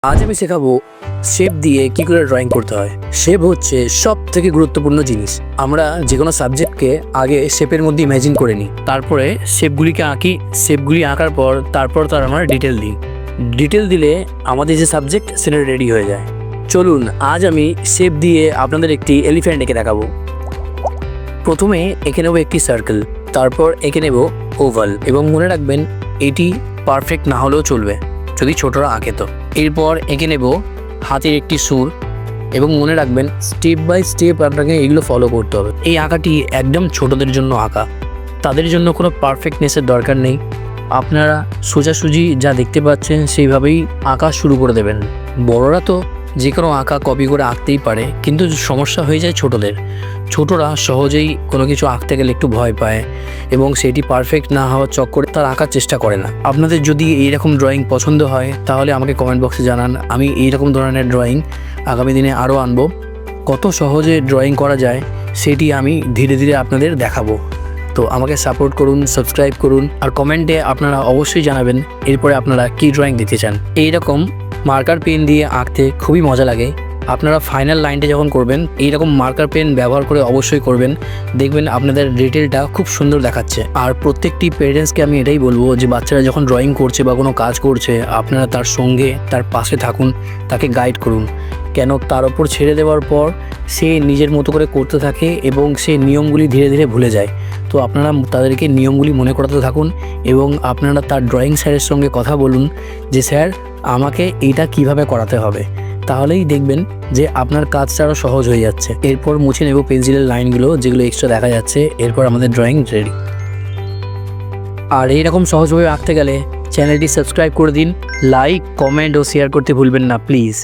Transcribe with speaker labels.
Speaker 1: আজ আমি শেখাবো শেপ দিয়ে কি করে ড্রয়িং করতে হয়। শেপ হচ্ছে সব থেকে গুরুত্বপূর্ণ জিনিস। আমরা যে কোনো সাবজেক্টকে আগে শেপের মধ্যে ইমাজিন করে নিই, তারপরে শেপগুলিকে আঁকি। শেপগুলি আঁকার পর তার আমরা ডিটেল দিই। ডিটেল দিলে আমাদের যে সাবজেক্ট সেটা রেডি হয়ে যায়। চলুন আজ আমি শেপ দিয়ে আপনাদের একটি এলিফ্যান্ট এঁকে দেখাবো। প্রথমে এঁকে নেব একটি সার্কেল, তারপর এঁকে নেব ওভাল, এবং মনে রাখবেন এটি পারফেক্ট না হলেও চলবে যদি ছোটরা আঁকে তো। এরপর এঁকে নেব হাতের একটি সুর, এবং মনে রাখবেন স্টেপ বাই স্টেপ আপনাকে এগুলো ফলো করতে হবে। এই আঁকাটি একদম ছোটদের জন্য আঁকা, তাদের জন্য কোনো পারফেক্টনেসের দরকার নেই। আপনারা সোজাসুজি যা দেখতে পাচ্ছেন সেইভাবেই আঁকা শুরু করে দেবেন। বড়রা তো যে কোনো আঁকা কপি করে আঁকতেই পারে, কিন্তু সমস্যা হয়ে যায় ছোটদের। ছোটরা সহজেই কোনো কিছু আঁকতে গেলে একটু ভয় পায় এবং সেটি পারফেক্ট না হওয়ার চক্করে তার আঁকার চেষ্টা করে না। আপনাদের যদি এইরকম ড্রয়িং পছন্দ হয় তাহলে আমাকে কমেন্ট বক্সে জানান। আমি এইরকম ধরনের ড্রয়িং আগামী দিনে আরও আনবো। কত সহজে ড্রয়িং করা যায় সেটি আমি ধীরে ধীরে আপনাদের দেখাবো। তো আমাকে সাপোর্ট করুন, সাবস্ক্রাইব করুন, আর কমেন্টে আপনারা অবশ্যই জানাবেন এরপরে আপনারা কী ড্রয়িং দিতে চান। এইরকম মার্কার পেন দিয়ে আঁকতে খুবই মজা লাগে। আপনারা ফাইনাল লাইনটা যখন করবেন এইরকম মার্কার পেন ব্যবহার করে অবশ্যই করবেন, দেখবেন আপনাদের ডিটেলটা খুব সুন্দর দেখাচ্ছে। আর প্রত্যেকটি পেরেন্টসকে আমি এটাই বলবো যে বাচ্চারা যখন ড্রয়িং করছে বা কোনো কাজ করছে, আপনারা তার সঙ্গে তার পাশে থাকুন, তাকে গাইড করুন। কেন তার ওপর ছেড়ে দেওয়ার পর সে নিজের মতো করে করতে থাকে এবং সে নিয়মগুলি ধীরে ধীরে ভুলে যায়। তো আপনারা তাদেরকে নিয়মগুলি মনে করাতে থাকুন, এবং আপনারা তার ড্রয়িং স্যারের সঙ্গে কথা বলুন যে স্যার আমাকে এইটা কিভাবে করাতে হবে। তাহলেই দেখবেন যে আপনার কাজটা আরও সহজ হয়ে যাচ্ছে। এরপর মুছে নেব পেন্সিলের লাইনগুলো যেগুলো এক্সট্রা দেখা যাচ্ছে। এরপর আমাদের ড্রয়িং রেডি। আর এইরকম সহজভাবে আঁকতে গেলে চ্যানেলটি সাবস্ক্রাইব করে দিন, লাইক, কমেন্ট ও শেয়ার করতে ভুলবেন না প্লিজ।